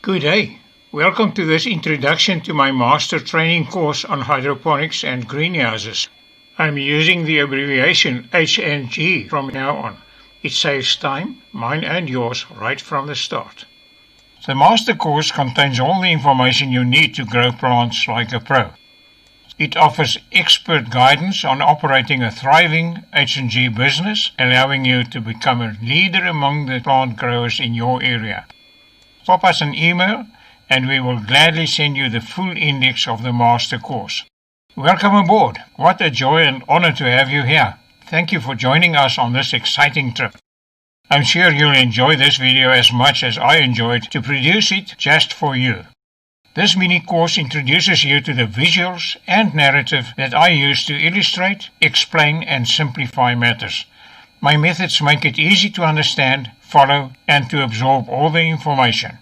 Good day. Welcome to this introduction to my master training course on hydroponics and greenhouses. I'm using the abbreviation HNG from now on. It saves time, mine and yours, right from the start. The master course contains all the information you need to grow plants like a pro. It offers expert guidance on operating a thriving H&G business, allowing you to become a leader among the plant growers in your area. Pop us an email and we will gladly send you the full index of the master course. Welcome aboard. What a joy and honor to have you here. Thank you for joining us on this exciting trip. I'm sure you'll enjoy this video as much as I enjoyed to produce it just for you. This mini course introduces you to the visuals and narrative that I use to illustrate, explain and simplify matters. My methods make it easy to understand, follow and to absorb all the information.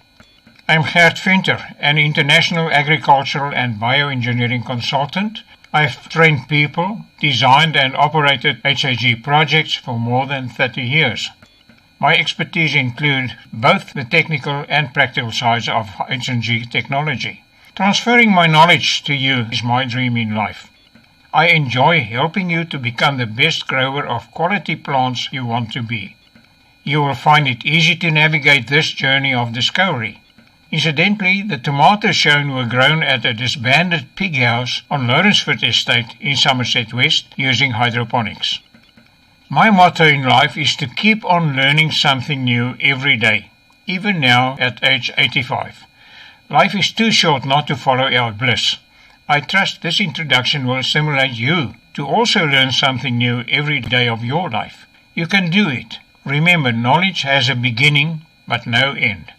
I'm Gert Venter, an international agricultural and bioengineering consultant. I've trained people, designed and operated HAG projects for more than 30 years. My expertise include both the technical and practical sides of H&G technology. Transferring my knowledge to you is my dream in life. I enjoy helping you to become the best grower of quality plants you want to be. You will find it easy to navigate this journey of discovery. Incidentally, the tomatoes shown were grown at a disbanded pig house on Lawrenceford Estate in Somerset West using hydroponics. My motto in life is to keep on learning something new every day, even now at age 85. Life is too short not to follow our bliss. I trust this introduction will stimulate you to also learn something new every day of your life. You can do it. Remember, knowledge has a beginning but no end.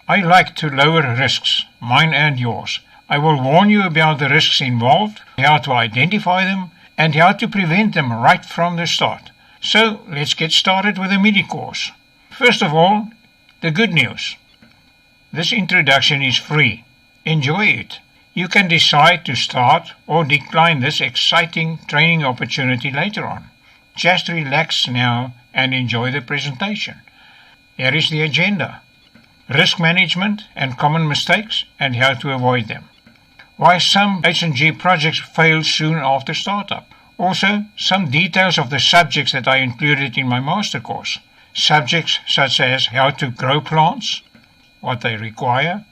I like to lower risks, mine and yours. I will warn you about the risks involved, how to identify them, and how to prevent them right from the start. So, let's get started with the mini-course. First of all, the good news. This introduction is free. Enjoy it. You can decide to start or decline this exciting training opportunity later on. Just relax now and enjoy the presentation. Here is the agenda. Risk management and common mistakes and how to avoid them. Why some H&G projects fail soon after startup. Also, some details of the subjects that I included in my master course. Subjects such as how to grow plants, what they require,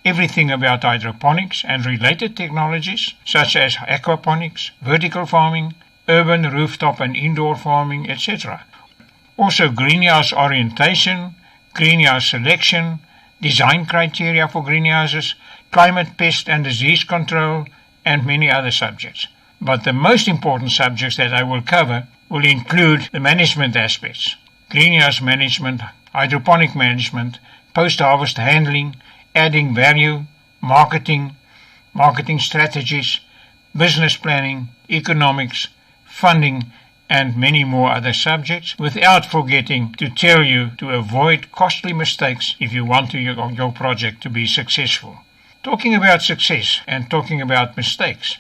everything about hydroponics and related technologies such as aquaponics, vertical farming, urban rooftop and indoor farming, etc. Also greenhouse orientation, greenhouse selection, design criteria for greenhouses, climate, pest and disease control, and many other subjects. But the most important subjects that I will cover will include the management aspects, greenhouse management, hydroponic management, post-harvest handling, adding value, marketing strategies, business planning, economics, funding, and many more other subjects, without forgetting to tell you to avoid costly mistakes if you want your project to be successful. Talking about success and talking about mistakes,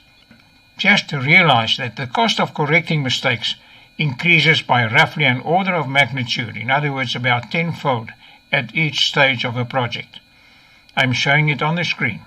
just to realize that the cost of correcting mistakes increases by roughly an order of magnitude, in other words about tenfold, at each stage of a project. I'm showing it on the screen.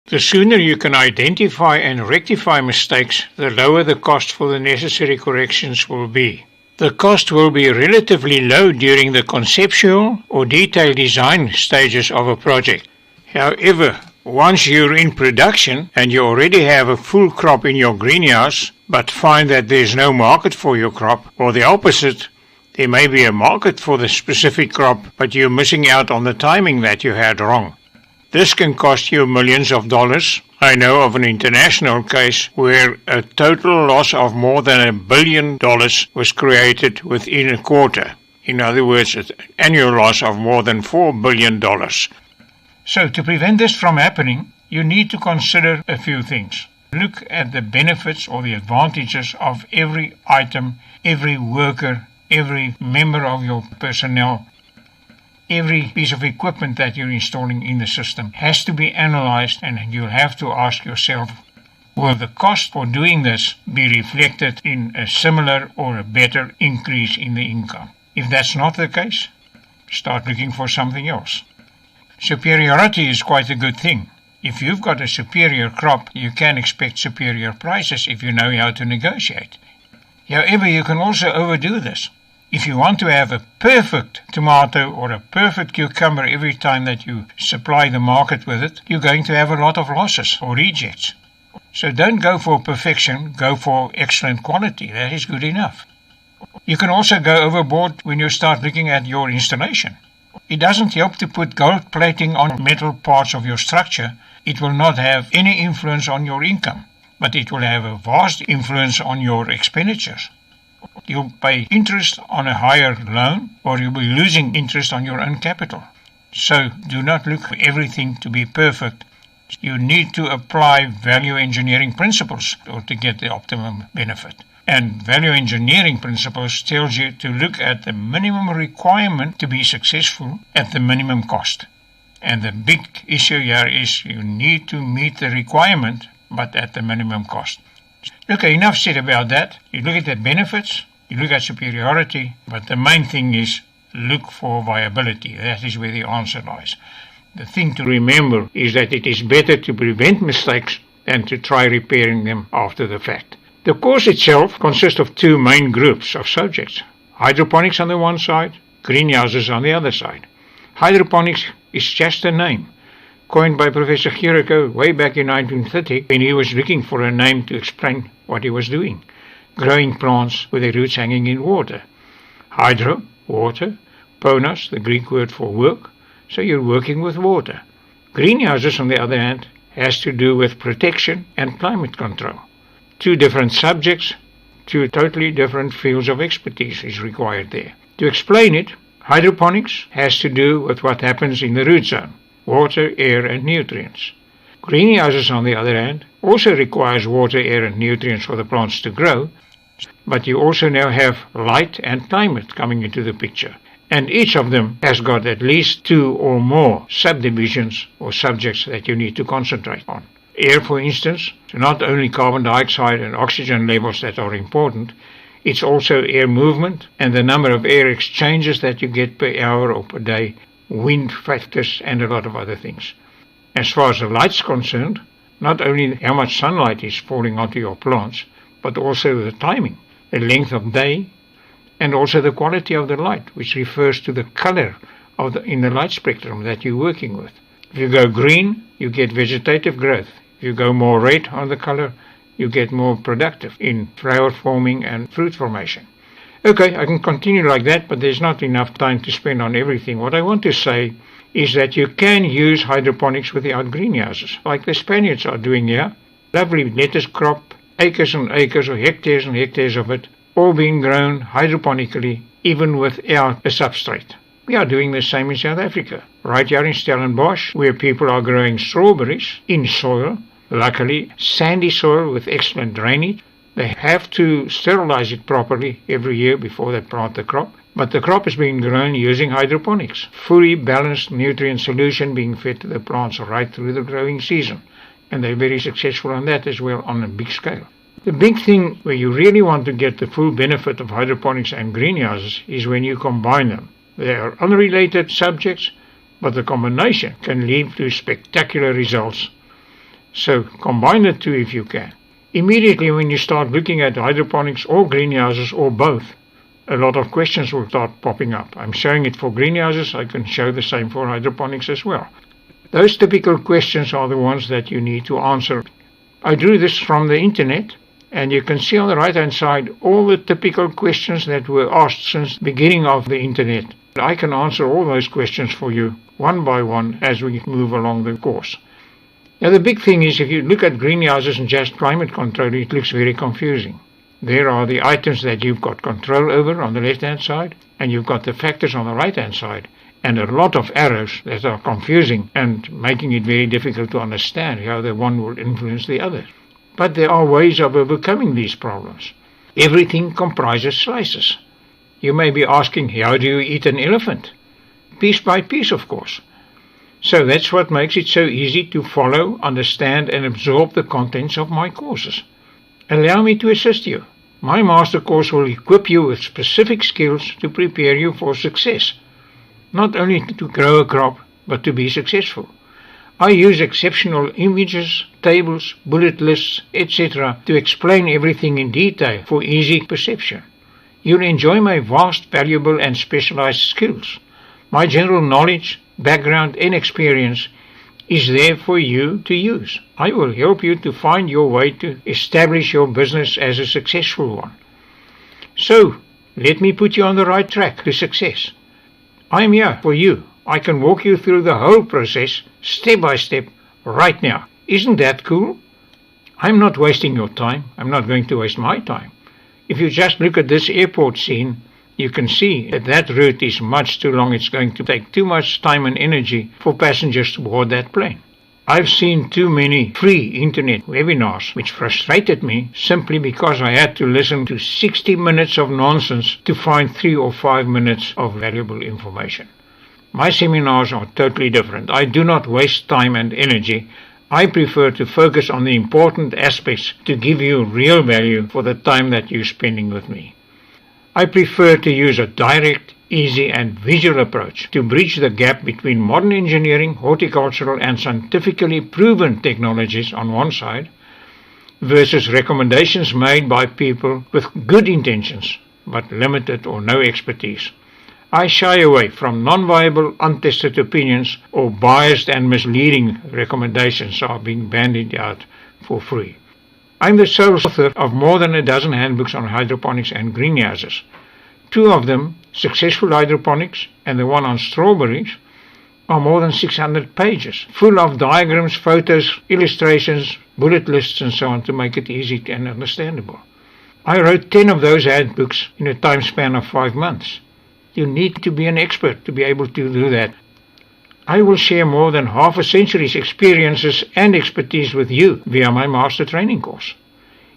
The sooner you can identify and rectify mistakes, the lower the cost for the necessary corrections will be. The cost will be relatively low during the conceptual or detailed design stages of a project. However, once you're in production and you already have a full crop in your greenhouse, but find that there's no market for your crop, or the opposite, there may be a market for the specific crop, but you're missing out on the timing that you had wrong. This can cost you millions of dollars. I know of an international case where a total loss of more than $1 billion was created within a quarter. In other words, an annual loss of more than $4 billion. So to prevent this from happening, you need to consider a few things. Look at the benefits or the advantages of every item, every worker, every member of your personnel. Every piece of equipment that you're installing in the system has to be analyzed, and you'll have to ask yourself, will the cost for doing this be reflected in a similar or a better increase in the income? If that's not the case, start looking for something else. Superiority is quite a good thing. If you've got a superior crop, you can expect superior prices if you know how to negotiate. However, you can also overdo this. If you want to have a perfect tomato or a perfect cucumber every time that you supply the market with it, you're going to have a lot of losses or rejects. So don't go for perfection, go for excellent quality. That is good enough. You can also go overboard when you start looking at your installation. It doesn't help to put gold plating on metal parts of your structure. It will not have any influence on your income, but it will have a vast influence on your expenditures. You'll pay interest on a higher loan, or you'll be losing interest on your own capital. So do not look for everything to be perfect. You need to apply value engineering principles to get the optimum benefit. And value engineering principles tells you to look at the minimum requirement to be successful at the minimum cost. And the big issue here is you need to meet the requirement, but at the minimum cost. Okay, enough said about that. You look at the benefits, you look at superiority, but the main thing is look for viability. That is where the answer lies. The thing to remember is that it is better to prevent mistakes than to try repairing them after the fact. The course itself consists of two main groups of subjects. Hydroponics on the one side, greenhouses on the other side. Hydroponics is just a name, coined by Professor Gert Venter way back in 1930 when he was looking for a name to explain what he was doing. Growing plants with their roots hanging in water. Hydro, water. Ponos, the Greek word for work. So you're working with water. Greenhouses, on the other hand, has to do with protection and climate control. Two different subjects, two totally different fields of expertise is required there. To explain it, hydroponics has to do with what happens in the root zone, water, air and nutrients. Greenhouses, on the other hand, also requires water, air and nutrients for the plants to grow, but you also now have light and climate coming into the picture. And each of them has got at least two or more subdivisions or subjects that you need to concentrate on. Air, for instance, so not only carbon dioxide and oxygen levels that are important, it's also air movement and the number of air exchanges that you get per hour or per day, wind factors and a lot of other things. As far as the light's concerned, not only how much sunlight is falling onto your plants, but also the timing, the length of day, and also the quality of the light, which refers to the color in the light spectrum that you're working with. If you go green, you get vegetative growth. If you go more red on the color, you get more productive in flower forming and fruit formation. Okay, I can continue like that, but there's not enough time to spend on everything. What I want to say is that you can use hydroponics without greenhouses, like the Spaniards are doing here. Lovely lettuce crop, acres and acres or hectares and hectares of it, all being grown hydroponically, even without a substrate. We are doing the same in South Africa. Right here in Stellenbosch, where people are growing strawberries in soil, luckily sandy soil with excellent drainage. They have to sterilize it properly every year before they plant the crop. But the crop is being grown using hydroponics. Fully balanced nutrient solution being fed to the plants right through the growing season. And they're very successful on that as well on a big scale. The big thing where you really want to get the full benefit of hydroponics and greenhouses is when you combine them. They are unrelated subjects, but the combination can lead to spectacular results. So combine the two if you can. Immediately when you start looking at hydroponics or greenhouses or both, a lot of questions will start popping up. I'm showing it for greenhouses, I can show the same for hydroponics as well. Those typical questions are the ones that you need to answer. I drew this from the internet, and you can see on the right hand side all the typical questions that were asked since the beginning of the internet. I can answer all those questions for you one by one as we move along the course. Now the big thing is if you look at greenhouses and just climate control, it looks very confusing. There are the items that you've got control over on the left hand side, and you've got the factors on the right hand side, and a lot of arrows that are confusing and making it very difficult to understand how the one will influence the other. But there are ways of overcoming these problems. Everything comprises slices. You may be asking, how do you eat an elephant? Piece by piece, of course. So that's what makes it so easy to follow, understand and absorb the contents of my courses. Allow me to assist you. My master course will equip you with specific skills to prepare you for success. Not only to grow a crop, but to be successful. I use exceptional images, tables, bullet lists, etc. to explain everything in detail for easy perception. You'll enjoy my vast, valuable and specialized skills. My general knowledge, background and experience is there for you to use. I will help you to find your way to establish your business as a successful one. So, let me put you on the right track to success. I am here for you. I can walk you through the whole process, step by step, right now. Isn't that cool? I'm not wasting your time. I'm not going to waste my time. If you just look at this airport scene, you can see that that route is much too long. It's going to take too much time and energy for passengers to board that plane. I've seen too many free internet webinars which frustrated me simply because I had to listen to 60 minutes of nonsense to find 3 or 5 minutes of valuable information. My seminars are totally different. I do not waste time and energy. I prefer to focus on the important aspects to give you real value for the time that you're spending with me. I prefer to use a direct, easy and visual approach to bridge the gap between modern engineering, horticultural and scientifically proven technologies on one side versus recommendations made by people with good intentions but limited or no expertise. I shy away from non-viable, untested opinions or biased and misleading recommendations are being bandied out for free. I'm the sole author of more than a dozen handbooks on hydroponics and greenhouses. 2 of them, Successful Hydroponics and the one on strawberries, are more than 600 pages, full of diagrams, photos, illustrations, bullet lists and so on to make it easy and understandable. I wrote 10 of those handbooks in a time span of 5 months. You need to be an expert to be able to do that. I will share more than half a century's experiences and expertise with you via my master training course.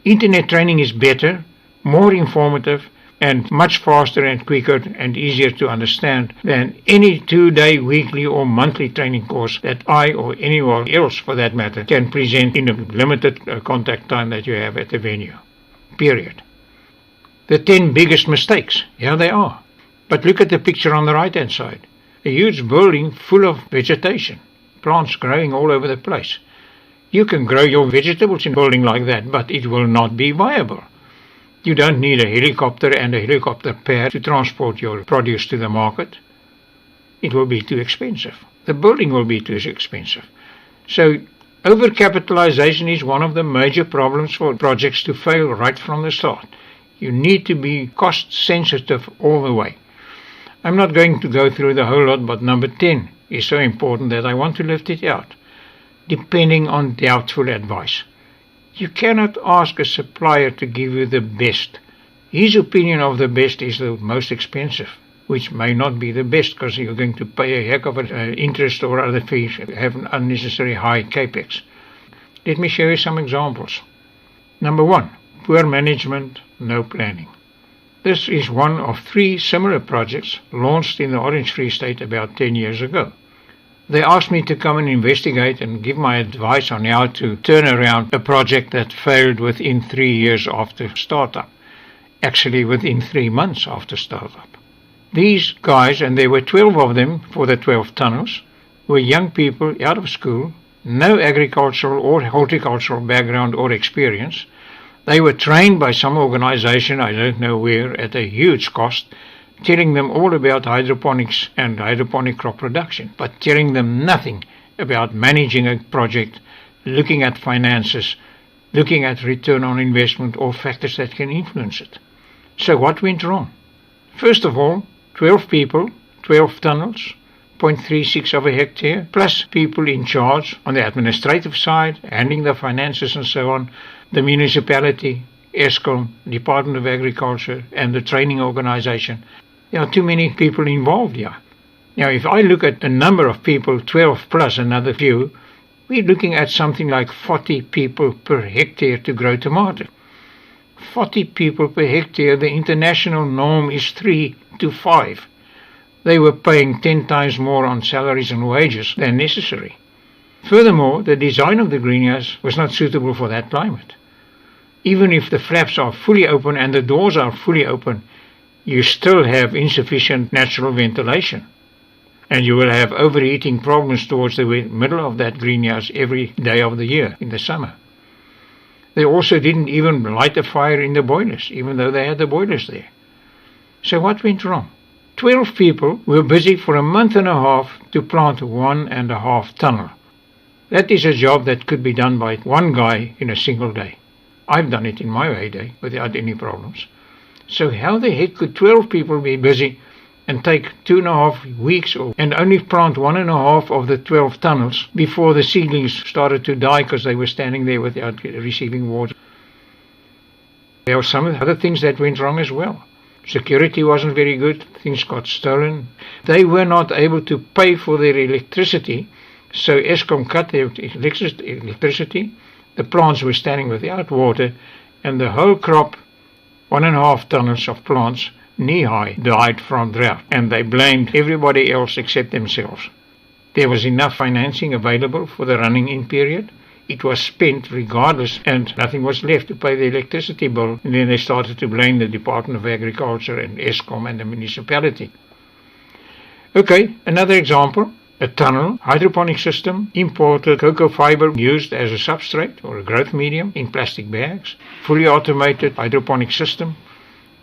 Internet training is better, more informative, and much faster and quicker and easier to understand than any 2-day, weekly or monthly training course that I or anyone else for that matter can present in the limited contact time that you have at the venue. Period. The 10 biggest mistakes, here they are. But look at the picture on the right-hand side. A huge building full of vegetation, plants growing all over the place. You can grow your vegetables in a building like that, but it will not be viable. You don't need a helicopter and a helicopter pad to transport your produce to the market. It will be too expensive. The building will be too expensive. So, overcapitalization is one of the major problems for projects to fail right from the start. You need to be cost sensitive all the way. I'm not going to go through the whole lot, but number 10 is so important that I want to lift it out. Depending on doubtful advice. You cannot ask a supplier to give you the best. His opinion of the best is the most expensive, which may not be the best because you're going to pay a heck of an interest or other fees, have an unnecessary high capex. Let me show you some examples. Number 1, poor management, no planning. This is one of 3 similar projects launched in the Orange Free State about 10 years ago. They asked me to come and investigate and give my advice on how to turn around a project that failed within 3 years after startup. Actually, within 3 months after startup. These guys, and there were 12 of them for the 12 tunnels, were young people out of school, no agricultural or horticultural background or experience. They were trained by some organization, I don't know where, at a huge cost, telling them all about hydroponics and hydroponic crop production, but telling them nothing about managing a project, looking at finances, looking at return on investment or factors that can influence it. So what went wrong? First of all, 12 people, 12 tunnels, 0.36 of a hectare, plus people in charge on the administrative side, handling the finances and so on, the municipality, ESCOM, Department of Agriculture, and the training organization. There are too many people involved here. Now, if I look at the number of people, 12 plus another few, we're looking at something like 40 people per hectare to grow tomato. 40 people per hectare, the international norm is 3 to 5. They were paying 10 times more on salaries and wages than necessary. Furthermore, the design of the greenhouse was not suitable for that climate. Even if the flaps are fully open and the doors are fully open, you still have insufficient natural ventilation. And you will have overheating problems towards the middle of that greenhouse every day of the year in the summer. They also didn't even light a fire in the boilers, even though they had the boilers there. So what went wrong? 12 people were busy for a month and a half to plant 1.5 tunnel. That is a job that could be done by one guy in a single day. I've done it in my heyday without any problems. So how the heck could 12 people be busy and take 2.5 weeks and only plant 1.5 of the 12 tunnels before the seedlings started to die because they were standing there without receiving water? There were some other things that went wrong as well. Security wasn't very good. Things got stolen. They were not able to pay for their electricity, so Eskom cut their electricity. The plants were standing without water, and the whole crop, 1.5 tunnels of plants, knee-high, died from drought, and they blamed everybody else except themselves. There was enough financing available for the running-in period. It was spent regardless, and nothing was left to pay the electricity bill, and then they started to blame the Department of Agriculture and Eskom and the municipality. Okay, another example. A tunnel hydroponic system, imported cocoa fiber used as a substrate or a growth medium in plastic bags, fully automated hydroponic system,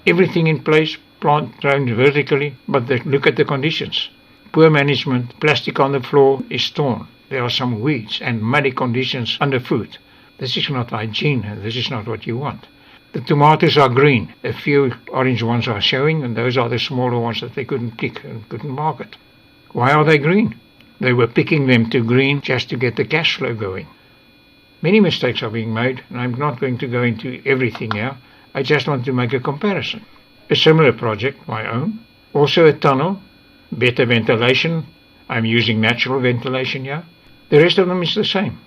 everything in place, plant grown vertically, but look at the conditions. Poor management, plastic on the floor is torn. There are some weeds and muddy conditions underfoot. This is not hygiene, and this is not what you want. The tomatoes are green. A few orange ones are showing, and those are the smaller ones that they couldn't pick and couldn't market. Why are they green? They were picking them to green just to get the cash flow going. Many mistakes are being made, and I'm not going to go into everything here. I just want to make a comparison. A similar project, my own. Also a tunnel, better ventilation. I'm using natural ventilation here. The rest of them is the same.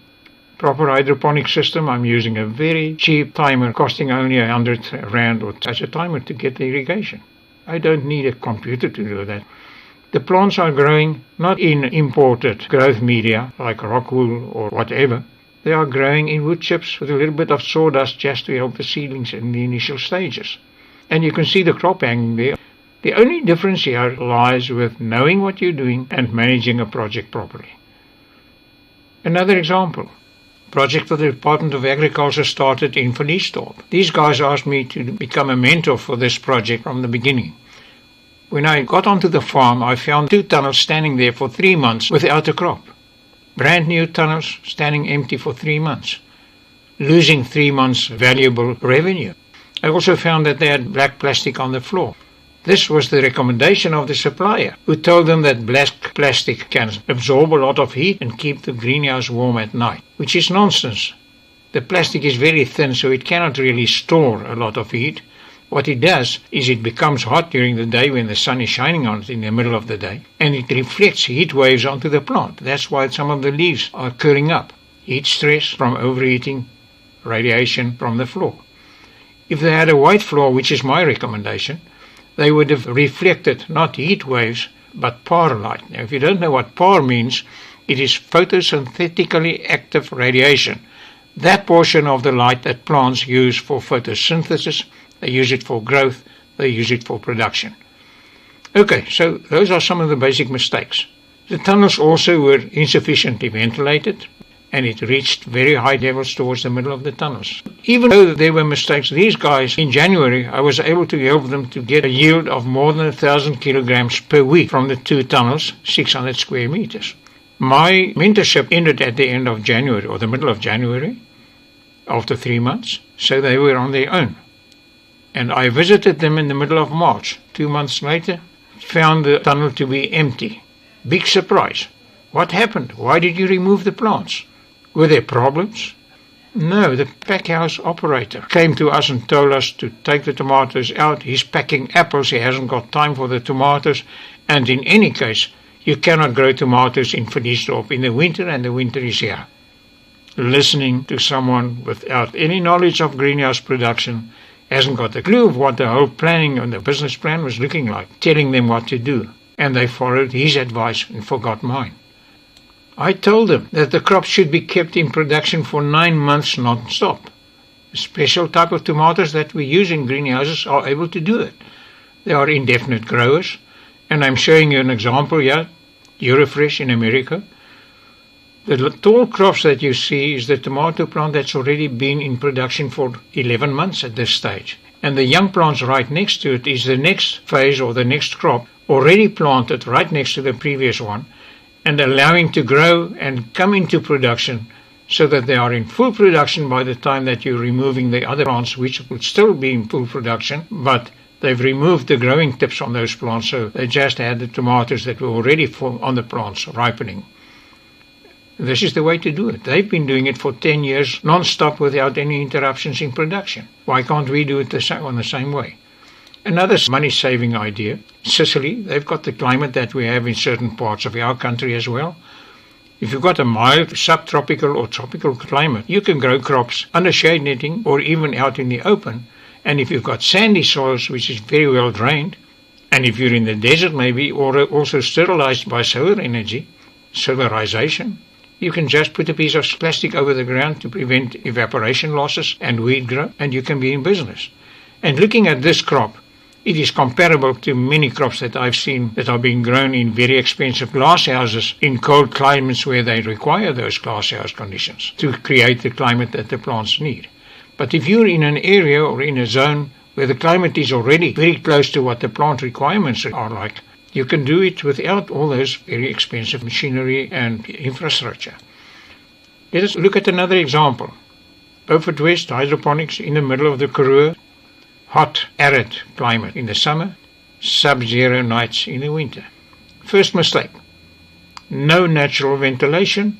Proper hydroponic system. I'm using a very cheap timer costing only 100 rand or such a timer to get the irrigation. I don't need a computer to do that. The plants are growing not in imported growth media like rock wool or whatever. They are growing in wood chips with a little bit of sawdust just to help the seedlings in the initial stages. And you can see the crop hanging there. The only difference here lies with knowing what you're doing and managing a project properly. Another example. Project for the Department of Agriculture started in Verliesdorp. These guys asked me to become a mentor for this project from the beginning. When I got onto the farm, I found 2 tunnels standing there for 3 months without a crop. Brand new tunnels standing empty for 3 months, losing 3 months' valuable revenue. I also found that they had black plastic on the floor. This was the recommendation of the supplier, who told them that black plastic can absorb a lot of heat and keep the greenhouse warm at night, which is nonsense. The plastic is very thin, so it cannot really store a lot of heat. What it does is it becomes hot during the day when the sun is shining on it in the middle of the day, and it reflects heat waves onto the plant. That's why some of the leaves are curling up. Heat stress from overheating, radiation from the floor. If they had a white floor, which is my recommendation, they would have reflected not heat waves, but PAR light. Now, if you don't know what PAR means, it is photosynthetically active radiation. That portion of the light that plants use for photosynthesis, they use it for growth, they use it for production. Okay, so those are some of the basic mistakes. The tunnels also were insufficiently ventilated, and it reached very high levels towards the middle of the tunnels. Even though there were mistakes, these guys, in January, I was able to help them to get a yield of more than 1,000 kilograms per week from the 2 tunnels, 600 square meters. My mentorship ended at the end of January, or the middle of January, after 3 months, so they were on their own. And I visited them in the middle of March. 2 months later, found the tunnel to be empty. Big surprise. What happened? Why did you remove the plants? Were there problems? No, the pack house operator came to us and told us to take the tomatoes out. He's packing apples. He hasn't got time for the tomatoes. And in any case, you cannot grow tomatoes in Verliesdorp in the winter, and the winter is here. Listening to someone without any knowledge of greenhouse production, hasn't got a clue of what the whole planning and the business plan was looking like, telling them what to do. And they followed his advice and forgot mine. I told them that the crop should be kept in production for 9 months non-stop. A special type of tomatoes that we use in greenhouses are able to do it. They are indefinite growers, and I'm showing you an example here. Eurofresh in America. The tall crops that you see is the tomato plant that's already been in production for 11 months at this stage. And the young plants right next to it is the next phase or the next crop already planted right next to the previous one and allowing to grow and come into production so that they are in full production by the time that you're removing the other plants which would still be in full production, but they've removed the growing tips on those plants, so they just had the tomatoes that were already on the plants ripening. This is the way to do it. They've been doing it for 10 years non-stop without any interruptions in production. Why can't we do it on the same way? Another money-saving idea. Sicily, they've got the climate that we have in certain parts of our country as well. If you've got a mild subtropical or tropical climate, you can grow crops under shade netting or even out in the open. And if you've got sandy soils, which is very well drained, and if you're in the desert maybe, or also sterilized by solar energy, solarization, you can just put a piece of plastic over the ground to prevent evaporation losses and weed growth, and you can be in business. And looking at this crop, it is comparable to many crops that I've seen that are being grown in very expensive glass houses in cold climates where they require those glass house conditions to create the climate that the plants need. But if you're in an area or in a zone where the climate is already very close to what the plant requirements are like, you can do it without all those very expensive machinery and infrastructure. Let us look at another example. Beaufort West hydroponics in the middle of the Karoo, hot, arid climate in the summer, sub-zero nights in the winter. First mistake, no natural ventilation,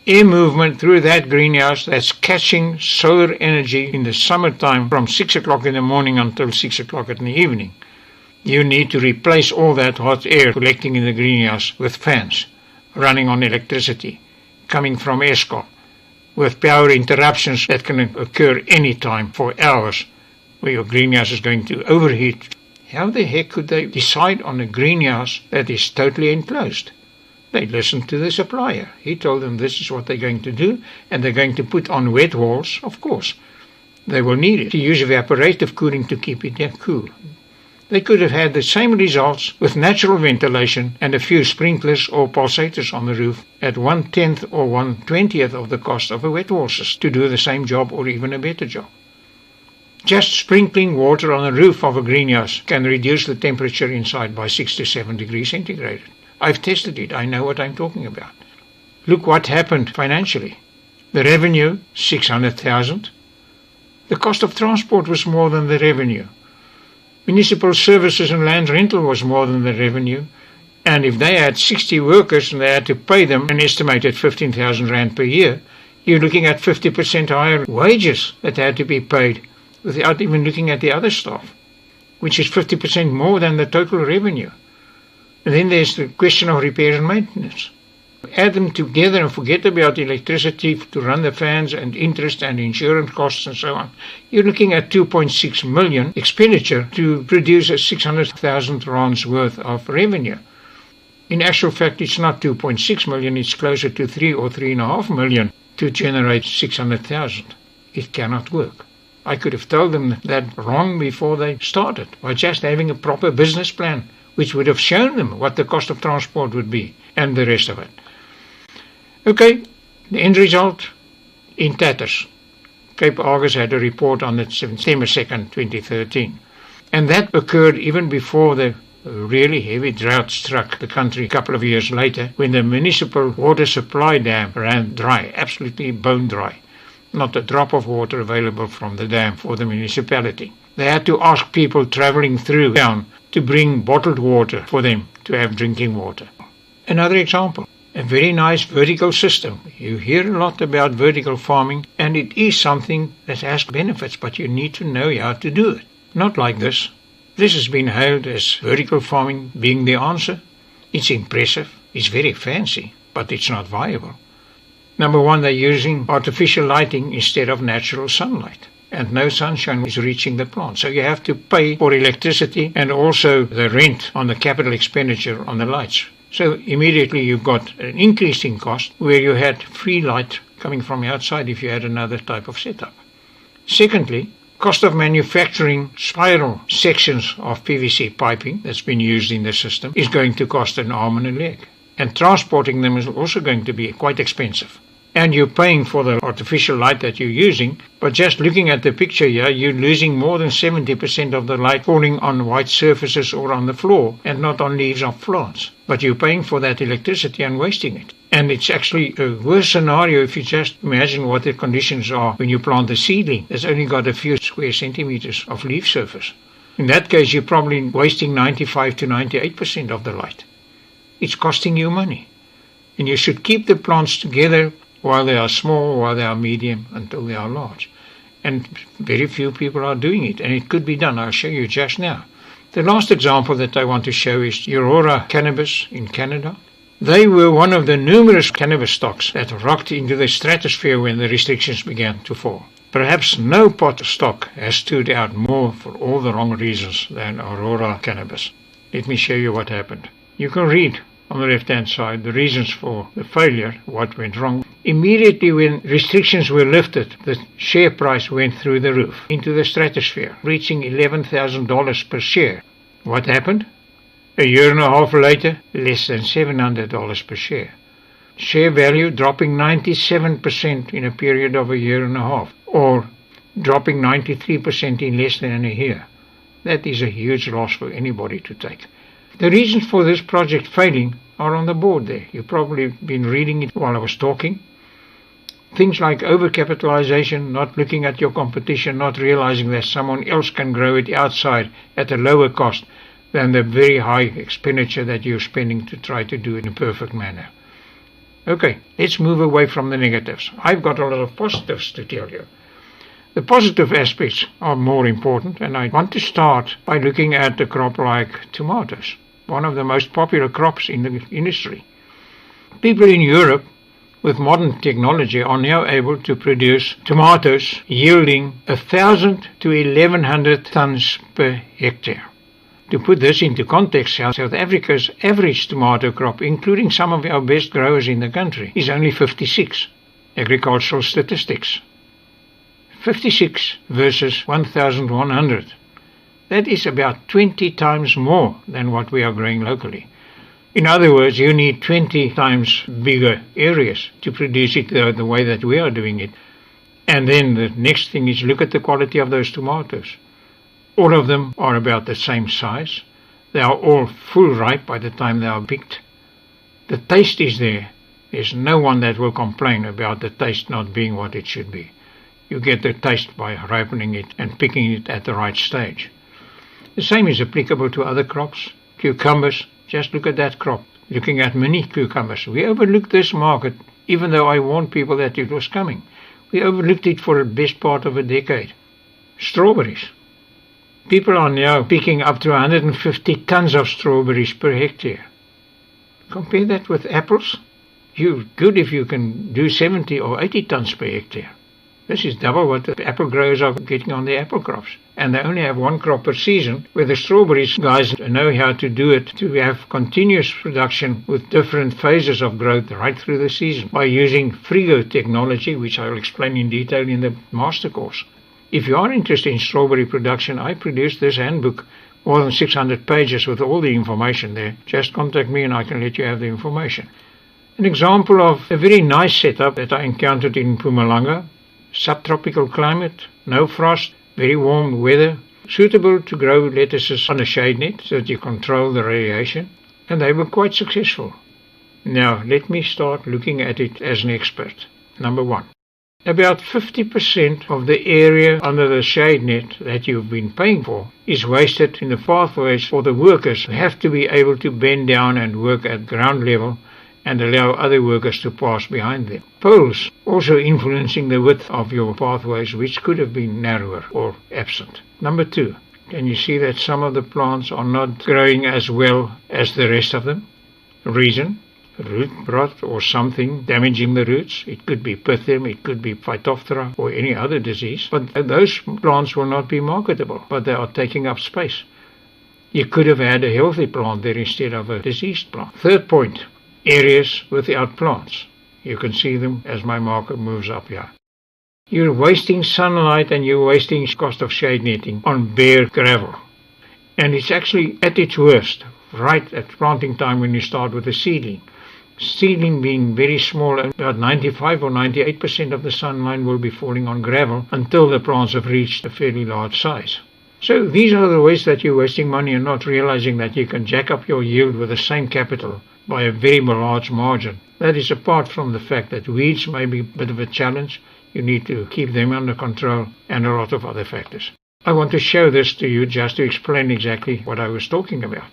air movement through that greenhouse that's catching solar energy in the summertime from 6 o'clock in the morning until 6 o'clock in the evening. You need to replace all that hot air collecting in the greenhouse with fans running on electricity coming from Eskom, with power interruptions that can occur any time for hours where your greenhouse is going to overheat. How the heck could they decide on a greenhouse that is totally enclosed? They listened to the supplier. He told them this is what they're going to do, and they're going to put on wet walls, of course. They will need it to use evaporative cooling to keep it cool. They could have had the same results with natural ventilation and a few sprinklers or pulsators on the roof at 1/10 or 1/20th of the cost of a wet wall system to do the same job or even a better job. Just sprinkling water on the roof of a greenhouse can reduce the temperature inside by 6 to 7 degrees centigrade. I've tested it. I know what I'm talking about. Look what happened financially. The revenue, 600,000. The cost of transport was more than the revenue. Municipal services and land rental was more than the revenue, and if they had 60 workers and they had to pay them an estimated 15,000 rand per year, you're looking at 50% higher wages that had to be paid without even looking at the other staff, which is 50% more than the total revenue. And then there's the question of repair and maintenance. Add them together and forget about electricity to run the fans and interest and insurance costs and so on. You're looking at 2.6 million expenditure to produce a 600,000 rands worth of revenue. In actual fact, it's not 2.6 million, it's closer to 3 or 3.5 million to generate 600,000. It cannot work. I could have told them that wrong before they started by just having a proper business plan, which would have shown them what the cost of transport would be and the rest of it. Okay, the end result, in tatters. Cape Argus had a report on it September 2nd, 2013. And that occurred even before the really heavy drought struck the country a couple of years later, when the municipal water supply dam ran dry, absolutely bone dry. Not a drop of water available from the dam for the municipality. They had to ask people traveling through town to bring bottled water for them to have drinking water. Another example. A very nice vertical system. You hear a lot about vertical farming, and it is something that has benefits, but you need to know how to do it. Not like this. This has been hailed as vertical farming being the answer. It's impressive, it's very fancy, but it's not viable. Number one, they're using artificial lighting instead of natural sunlight, and no sunshine is reaching the plant. So you have to pay for electricity and also the rent on the capital expenditure on the lights. So immediately you've got an increase in cost where you had free light coming from outside if you had another type of setup. Secondly, Cost of manufacturing spiral sections of PVC piping that's been used in the system is going to cost an arm and a leg. And transporting them is also going to be quite expensive. And you're paying for the artificial light that you're using, but just looking at the picture here, you're losing more than 70% of the light falling on white surfaces or on the floor and not on leaves of plants. But you're paying for that electricity and wasting it. And it's actually a worse scenario if you just imagine what the conditions are when you plant a seedling that's only got a few square centimeters of leaf surface. In that case, you're probably wasting 95 to 98% of the light. It's costing you money. And you should keep the plants together while they are small, while they are medium, until they are large. And very few people are doing it, and it could be done. I'll show you just now. The last example that I want to show is Aurora cannabis in Canada. They were one of the numerous cannabis stocks that rocked into the stratosphere when the restrictions began to fall. Perhaps no pot stock has stood out more for all the wrong reasons than Aurora cannabis. Let me show you what happened. You can read on the left-hand side the reasons for the failure, what went wrong. Immediately when restrictions were lifted, the share price went through the roof, into the stratosphere, reaching $11,000 per share. What happened? A year and a half later, less than $700 per share. Share value dropping 97% in a period of a year and a half, or dropping 93% in less than a year. That is a huge loss for anybody to take. The reasons for this project failing are on the board there. You've probably been reading it while I was talking. Things like overcapitalization, not looking at your competition, not realizing that someone else can grow it outside at a lower cost than the very high expenditure that you're spending to try to do it in a perfect manner. Okay, let's move away from the negatives. I've got a lot of positives to tell you. The positive aspects are more important, and I want to start by looking at a crop like tomatoes, one of the most popular crops in the industry. People in Europe with modern technology are now able to produce tomatoes yielding 1,000 to 1,100 tons per hectare. To put this into context, South Africa's average tomato crop, including some of our best growers in the country, is only 56. Agricultural statistics. 56 versus 1,100. That is about 20 times more than what we are growing locally. In other words, you need 20 times bigger areas to produce it the way that we are doing it. And then the next thing is look at the quality of those tomatoes. All of them are about the same size. They are all full ripe by the time they are picked. The taste is there. There's no one that will complain about the taste not being what it should be. You get the taste by ripening it and picking it at the right stage. The same is applicable to other crops. Cucumbers, just look at that crop. Looking at mini cucumbers. We overlooked this market, even though I warned people that it was coming. We overlooked it for the best part of a decade. Strawberries. People are now picking up to 150 tons of strawberries per hectare. Compare that with apples. You're good if you can do 70 or 80 tons per hectare. This is double what the apple growers are getting on their apple crops. And they only have one crop per season, where the strawberries guys know how to do it, to have continuous production with different phases of growth right through the season by using Frigo technology, which I will explain in detail in the Mastercourse. If you are interested in strawberry production, I produced this handbook, more than 600 pages with all the information there. Just contact me and I can let you have the information. An example of a very nice setup that I encountered in Mpumalanga. Subtropical climate, no frost, very warm weather, suitable to grow lettuces on a shade net so that you control the radiation, and they were quite successful. Now let me start looking at it as an expert. Number one, about 50% of the area under the shade net that you've been paying for is wasted in the pathways for the workers who have to be able to bend down and work at ground level and allow other workers to pass behind them. Poles also influencing the width of your pathways, which could have been narrower or absent. Number two, can you see that some of the plants are not growing as well as the rest of them? Reason? Root rot or something damaging the roots. It could be Pythium, it could be Phytophthora or any other disease. But those plants will not be marketable, but they are taking up space. You could have had a healthy plant there instead of a diseased plant. Third point. Areas without plants. You can see them as my marker moves up here. You're wasting sunlight and you're wasting cost of shade netting on bare gravel. And it's actually at its worst right at planting time when you start with a seedling. Seedling being very small, about 95 or 98% of the sunlight will be falling on gravel until the plants have reached a fairly large size. So these are the ways that you're wasting money and not realizing that you can jack up your yield with the same capital by a very large margin. That is apart from the fact that weeds may be a bit of a challenge. You need to keep them under control and a lot of other factors. I want to show this to you just to explain exactly what I was talking about.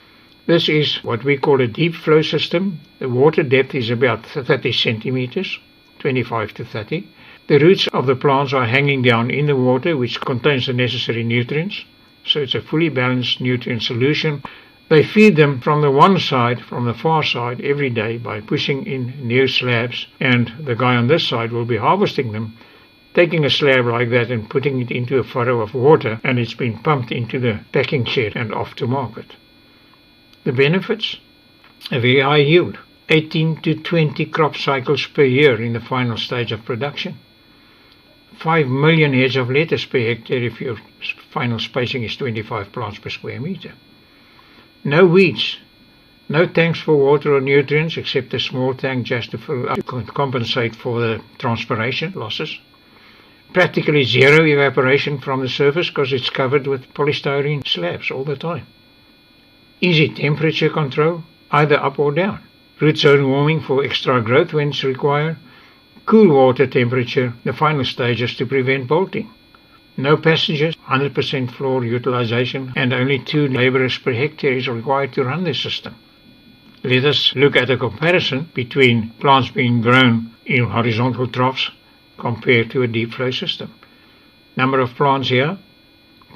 This is what we call a deep flow system. The water depth is about 30 centimeters, 25 to 30. The roots of the plants are hanging down in the water, which contains the necessary nutrients. So it's a fully balanced nutrient solution. They feed them from the one side, from the far side, every day by pushing in new slabs. And the guy on this side will be harvesting them, taking a slab like that and putting it into a furrow of water, and it's been pumped into the packing shed and off to market. The benefits? A very high yield, 18 to 20 crop cycles per year in the final stage of production. 5 million heads of lettuce per hectare if your final spacing is 25 plants per square meter. No weeds, no tanks for water or nutrients except a small tank just to fill up to compensate for the transpiration losses. Practically zero evaporation from the surface because it's covered with polystyrene slabs all the time. Easy temperature control, either up or down. Root zone warming for extra growth when it's required. Cool water temperature, the final stages to prevent bolting. No passengers, 100% floor utilization, and only 2 laborers per hectare is required to run this system. Let us look at a comparison between plants being grown in horizontal troughs compared to a deep flow system. Number of plants here,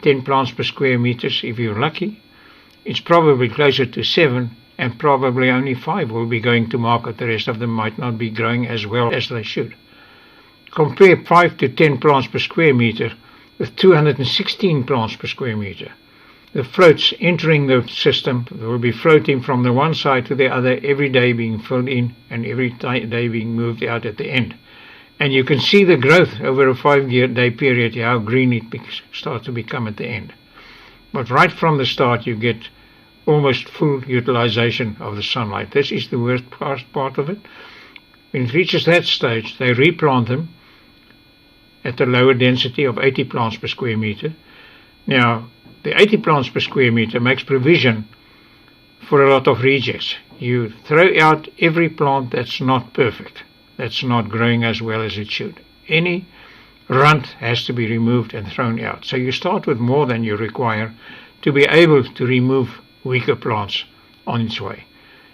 10 plants per square meters if you're lucky. It's probably closer to 7, and probably only 5 will be going to market. The rest of them might not be growing as well as they should. Compare 5 to 10 plants per square meter with 216 plants per square meter. The floats entering the system will be floating from the one side to the other, every day being filled in and every day being moved out at the end. And you can see the growth over a 5-day period, how green it starts to become at the end. But right from the start you get almost full utilization of the sunlight. This is the worst part of it. When it reaches that stage, they replant them at a lower density of 80 plants per square meter. Now, the 80 plants per square meter makes provision for a lot of rejects. You throw out every plant that's not perfect, that's not growing as well as it should. Any runt has to be removed and thrown out. So you start with more than you require to be able to remove weaker plants on its way.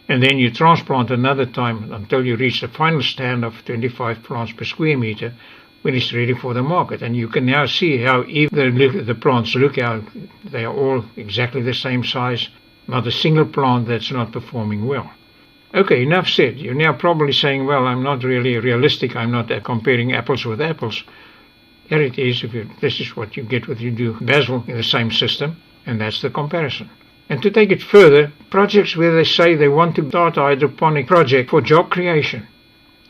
And then you transplant another time until you reach the final stand of 25 plants per square meter when it's ready for the market. And you can now see how even the plants look out. They are all exactly the same size, not a single plant that's not performing well. Okay, enough said. You're now probably saying, well, I'm not really realistic. I'm not comparing apples with apples. Here it is. This is what you get when you do basil in the same system, and that's the comparison. And to take it further, projects where they say they want to start a hydroponic project for job creation.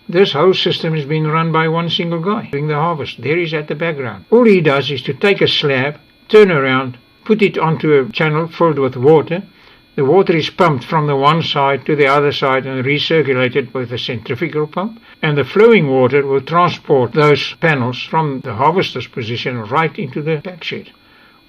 This whole system is being run by one single guy doing the harvest. There he's at the background. All he does is to take a slab, turn around, put it onto a channel filled with water. The water is pumped from the one side to the other side and recirculated with a centrifugal pump. And the flowing water will transport those panels from the harvester's position right into the pack shed.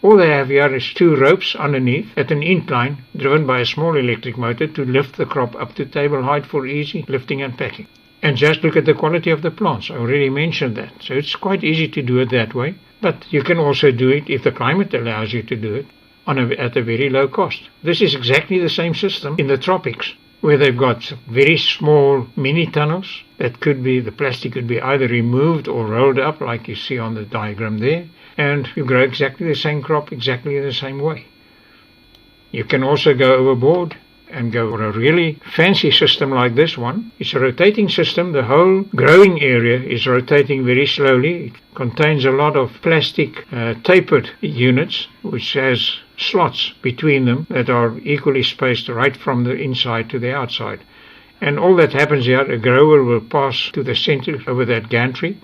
All they have here is 2 ropes underneath at an incline driven by a small electric motor to lift the crop up to table height for easy lifting and packing. And just look at the quality of the plants. I already mentioned that. So it's quite easy to do it that way. But you can also do it if the climate allows you to do it at a very low cost. This is exactly the same system in the tropics, where they've got very small mini tunnels that the plastic could be either removed or rolled up like you see on the diagram there. And you grow exactly the same crop exactly the same way. You can also go overboard and go for a really fancy system like this one. It's a rotating system. The whole growing area is rotating very slowly. It contains a lot of plastic tapered units which has slots between them that are equally spaced right from the inside to the outside. And all that happens here, a grower will pass to the center over that gantry,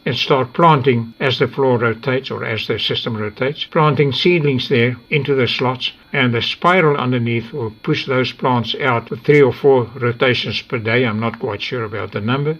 and start planting as the floor rotates or as the system rotates, planting seedlings there into the slots, and the spiral underneath will push those plants out with 3 or 4 rotations per day. I'm not quite sure about the number,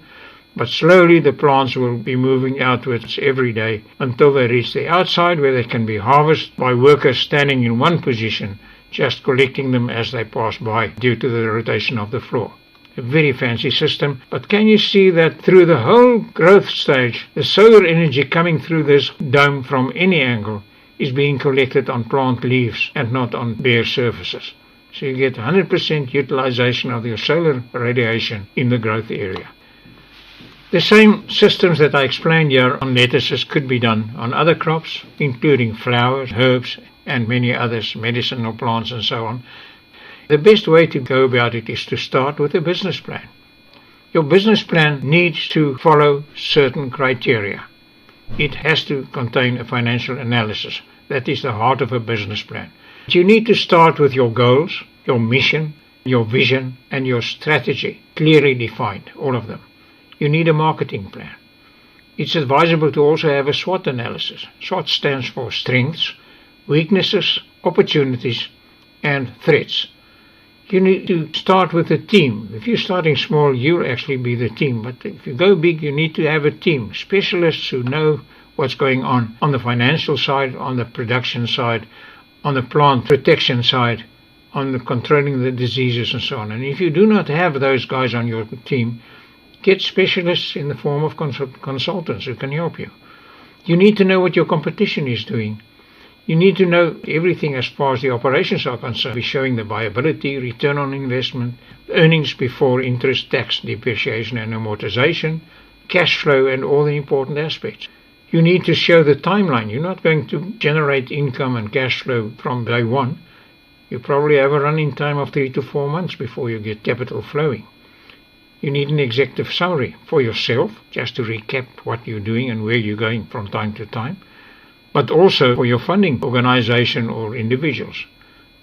but slowly the plants will be moving outwards every day until they reach the outside where they can be harvested by workers standing in one position, just collecting them as they pass by due to the rotation of the floor. A very fancy system, but can you see that through the whole growth stage, the solar energy coming through this dome from any angle is being collected on plant leaves and not on bare surfaces. So you get 100% utilization of your solar radiation in the growth area. The same systems that I explained here on lettuces could be done on other crops, including flowers, herbs, and many others, medicinal plants and so on. The best way to go about it is to start with a business plan. Your business plan needs to follow certain criteria. It has to contain a financial analysis. That is the heart of a business plan. You need to start with your goals, your mission, your vision, and your strategy, clearly defined, all of them. You need a marketing plan. It's advisable to also have a SWOT analysis. SWOT stands for strengths, weaknesses, opportunities, and threats. You need to start with a team. If you're starting small, you'll actually be the team. But if you go big, you need to have a team. Specialists who know what's going on the financial side, on the production side, on the plant protection side, on the controlling the diseases and so on. And if you do not have those guys on your team, get specialists in the form of consultants who can help you. You need to know what your competition is doing. You need to know everything as far as the operations are concerned. We're showing the viability, return on investment, earnings before interest, tax, depreciation and amortization, cash flow, and all the important aspects. You need to show the timeline. You're not going to generate income and cash flow from day one. You probably have a running time of 3 to 4 months before you get capital flowing. You need an executive summary for yourself, just to recap what you're doing and where you're going from time to time, but also for your funding organization or individuals.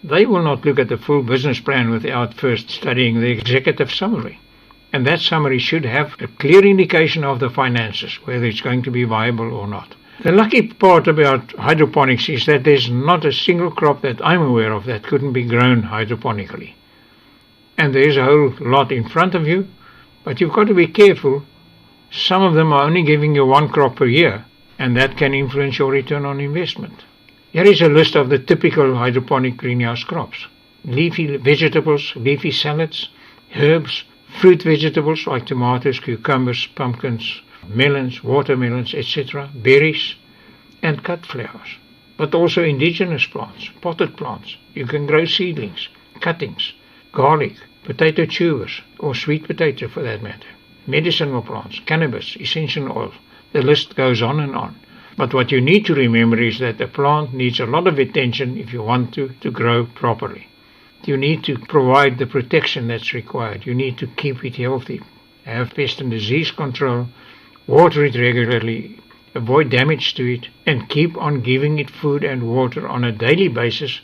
They will not look at the full business plan without first studying the executive summary. And that summary should have a clear indication of the finances, whether it's going to be viable or not. The lucky part about hydroponics is that there's not a single crop that I'm aware of that couldn't be grown hydroponically. And there's a whole lot in front of you, but you've got to be careful. Some of them are only giving you 1 crop per year, and that can influence your return on investment. Here is a list of the typical hydroponic greenhouse crops. Leafy vegetables, leafy salads, herbs, fruit vegetables like tomatoes, cucumbers, pumpkins, melons, watermelons, etc., berries, and cut flowers. But also indigenous plants, potted plants. You can grow seedlings, cuttings, garlic, potato tubers, or sweet potato for that matter, medicinal plants, cannabis, essential oil. The list goes on and on. But what you need to remember is that a plant needs a lot of attention if you want to grow properly. You need to provide the protection that's required. You need to keep it healthy, have pest and disease control, water it regularly, avoid damage to it, and keep on giving it food and water on a daily basis,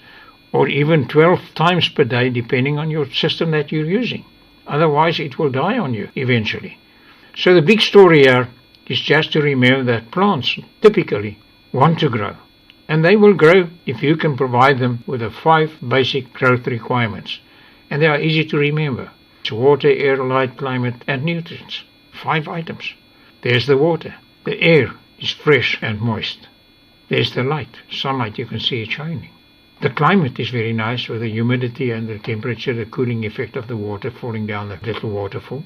or even 12 times per day, depending on your system that you're using. Otherwise, it will die on you eventually. So the big story here is just to remember that plants typically want to grow. And they will grow if you can provide them with the 5 basic growth requirements. And they are easy to remember. It's water, air, light, climate, and nutrients. 5 items. There's the water. The air is fresh and moist. There's the light. Sunlight, you can see it shining. The climate is very nice with the humidity and the temperature, the cooling effect of the water falling down the little waterfall.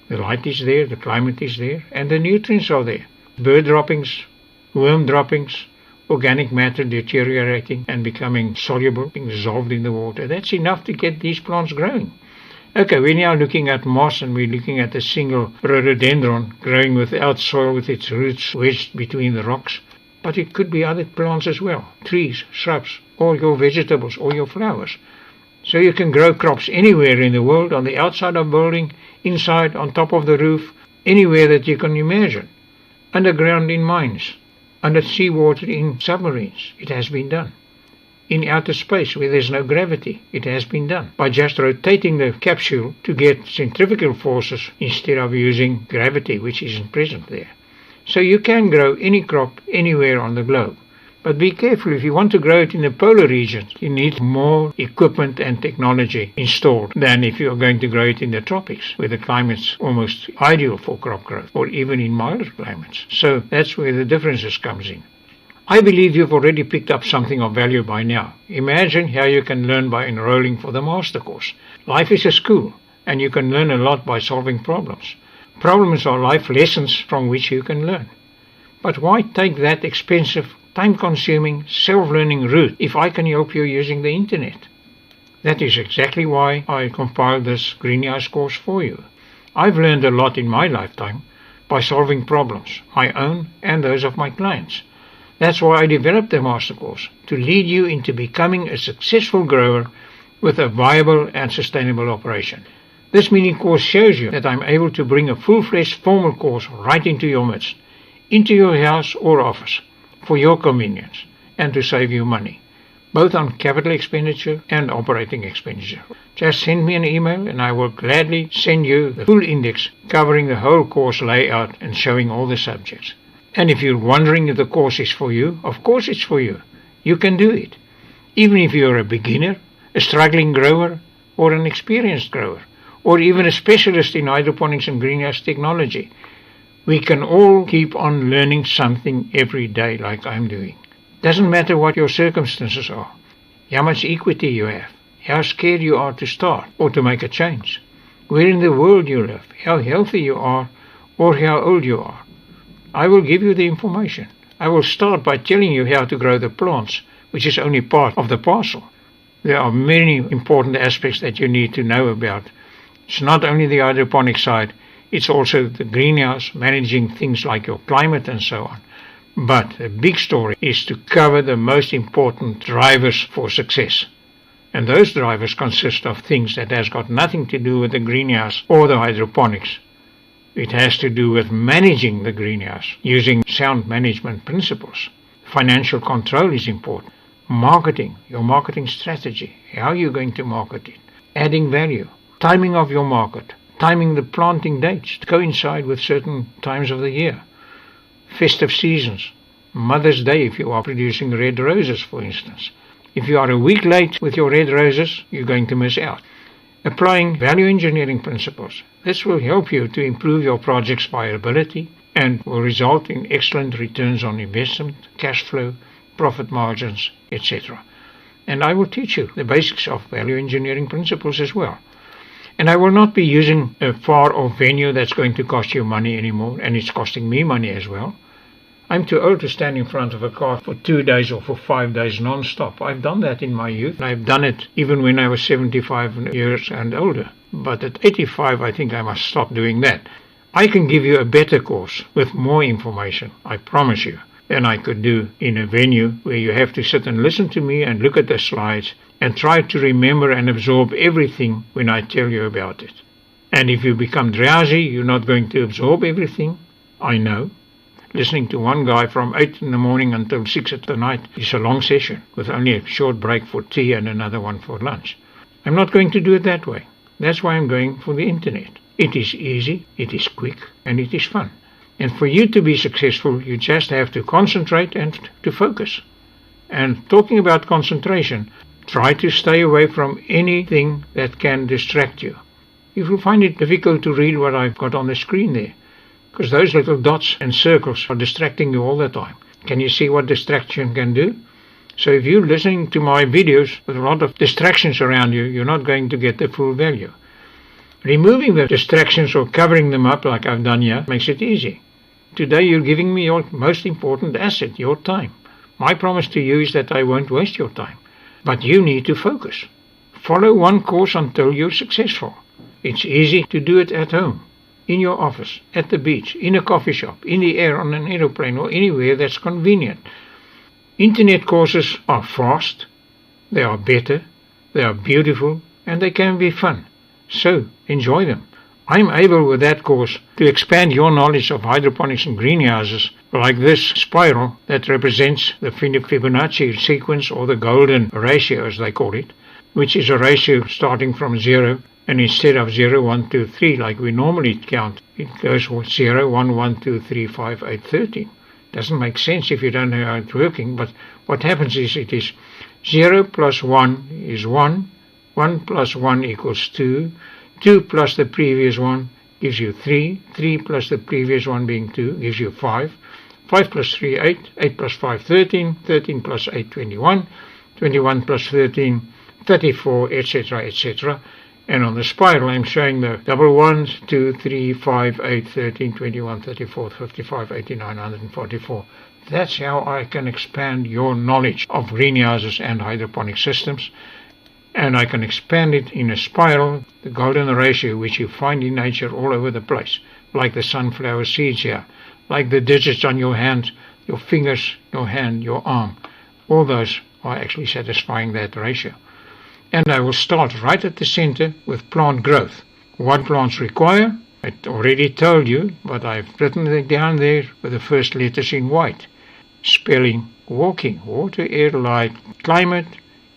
The light is there, the climate is there, and the nutrients are there. Bird droppings, worm droppings, organic matter deteriorating and becoming soluble, being dissolved in the water. That's enough to get these plants growing. Okay, we're now looking at moss, and we're looking at a single rhododendron growing without soil with its roots wedged between the rocks. But it could be other plants as well, trees, shrubs, or your vegetables, or your flowers. So you can grow crops anywhere in the world, on the outside of a building, inside, on top of the roof, anywhere that you can imagine. Underground in mines, under seawater in submarines, it has been done. In outer space where there's no gravity, it has been done. By just rotating the capsule to get centrifugal forces instead of using gravity, which isn't present there. So you can grow any crop anywhere on the globe. But be careful, if you want to grow it in the polar regions, you need more equipment and technology installed than if you are going to grow it in the tropics, where the climate's almost ideal for crop growth, or even in milder climates. So that's where the differences comes in. I believe you've already picked up something of value by now. Imagine how you can learn by enrolling for the Mastercourse. Life is a school, and you can learn a lot by solving problems. Problems are life lessons from which you can learn. But why take that expensive, time-consuming, self-learning route if I can help you using the internet? That is exactly why I compiled this Greenhouse course for you. I've learned a lot in my lifetime by solving problems, my own and those of my clients. That's why I developed the Mastercourse, to lead you into becoming a successful grower with a viable and sustainable operation. This mini-course shows you that I'm able to bring a full-fledged formal course right into your midst, into your house or office, for your convenience and to save you money, both on capital expenditure and operating expenditure. Just send me an email and I will gladly send you the full index covering the whole course layout and showing all the subjects. And if you're wondering if the course is for you, of course it's for you. You can do it. Even if you're a beginner, a struggling grower, or an experienced grower, or even a specialist in hydroponics and greenhouse technology, we can all keep on learning something every day like I'm doing. Doesn't matter what your circumstances are, how much equity you have, how scared you are to start or to make a change, where in the world you live, how healthy you are or how old you are. I will give you the information. I will start by telling you how to grow the plants, which is only part of the parcel. There are many important aspects that you need to know about. It's not only the hydroponic side, it's also the greenhouse, managing things like your climate and so on. But the big story is to cover the most important drivers for success. And those drivers consist of things that has got nothing to do with the greenhouse or the hydroponics. It has to do with managing the greenhouse using sound management principles. Financial control is important. Marketing, your marketing strategy, how you're going to market it. Adding value, timing of your market, timing the planting dates to coincide with certain times of the year. Festive seasons, Mother's Day if you are producing red roses, for instance. If you are a week late with your red roses, you're going to miss out. Applying value engineering principles. This will help you to improve your project's viability and will result in excellent returns on investment, cash flow, profit margins, etc. And I will teach you the basics of value engineering principles as well. And I will not be using a far-off venue that's going to cost you money anymore, and it's costing me money as well. I'm too old to stand in front of a car for 2 days or for 5 days non-stop. I've done that in my youth. I've done it even when I was 75 years and older. But at 85, I think I must stop doing that. I can give you a better course with more information, I promise you, than I could do in a venue where you have to sit and listen to me and look at the slides and try to remember and absorb everything when I tell you about it. And if you become drowsy, you're not going to absorb everything. I know. Listening to one guy from 8 in the morning until 6 at night is a long session, with only a short break for tea and another one for lunch. I'm not going to do it that way. That's why I'm going for the internet. It is easy, it is quick, and it is fun. And for you to be successful, you just have to concentrate and to focus. And talking about concentration, try to stay away from anything that can distract you. You will find it difficult to read what I've got on the screen there, because those little dots and circles are distracting you all the time. Can you see what distraction can do? So if you're listening to my videos with a lot of distractions around you, you're not going to get the full value. Removing the distractions or covering them up like I've done here makes it easy. Today you're giving me your most important asset, your time. My promise to you is that I won't waste your time. But you need to focus. Follow one course until you're successful. It's easy to do it at home, in your office, at the beach, in a coffee shop, in the air, on an aeroplane, or anywhere that's convenient. Internet courses are fast, they are better, they are beautiful, and they can be fun. So, enjoy them. I'm able with that course to expand your knowledge of hydroponics and greenhouses, like this spiral that represents the Fibonacci sequence, or the golden ratio as they call it, which is a ratio starting from 0 And instead of 0, 1, 2, 3, like we normally count, it goes 0, 1, 1, 2, 3, 5, 8, 13. Doesn't make sense if you don't know how it's working, but what happens is it is 0 plus 1 is 1, 1 plus 1 equals 2, 2 plus the previous one gives you 3, 3 plus the previous one being 2 gives you 5, 5 plus 3, 8, 8 plus 5, 13, 13 plus 8, 21, 21 plus 13, 34, etc., etc. And on the spiral, I'm showing the double 1s, 2, 3, 5, 8, 13, 21, 34, 55, 89, 144. That's how I can expand your knowledge of greenhouses and hydroponic systems. And I can expand it in a spiral, the golden ratio, which you find in nature all over the place, like the sunflower seeds here, like the digits on your hand, your fingers, your hand, your arm. All those are actually satisfying that ratio. And I will start right at the center with plant growth. What plants require? I already told you, but I've written it down there with the first letters in white. Spelling, walking, water, air, light, climate,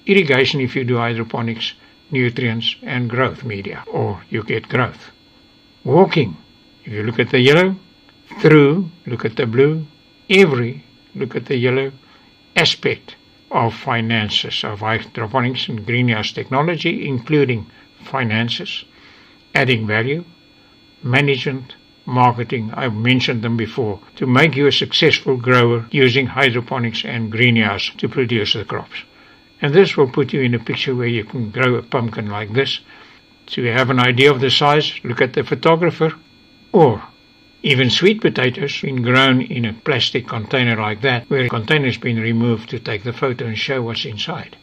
irrigation if you do hydroponics, nutrients and growth media, or you get growth. Walking, if you look at the yellow, through, look at the blue, every, look at the yellow, aspect of finances, of hydroponics and greenhouse technology, including finances, adding value, management, marketing. I've mentioned them before, to make you a successful grower using hydroponics and greenhouse to produce the crops. And this will put you in a picture where you can grow a pumpkin like this. To have an idea of the size, look at the photographer, or even sweet potatoes being grown in a plastic container like that, where the container has been removed to take the photo and show what's inside.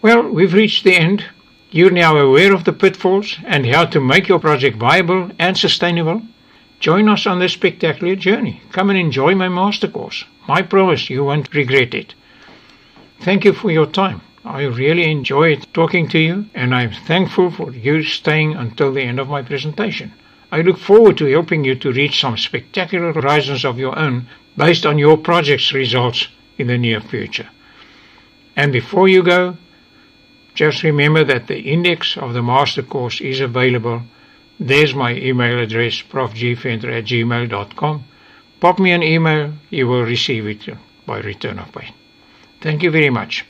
Well, we've reached the end. You're now aware of the pitfalls and how to make your project viable and sustainable. Join us on this spectacular journey. Come and enjoy my Mastercourse. My promise, you won't regret it. Thank you for your time. I really enjoyed talking to you, and I'm thankful for you staying until the end of my presentation. I look forward to helping you to reach some spectacular horizons of your own based on your project's results in the near future. And before you go, just remember that the index of the Mastercourse is available. There's my email address, profgventer@gmail.com. Pop me an email, you will receive it by return of mail. Thank you very much.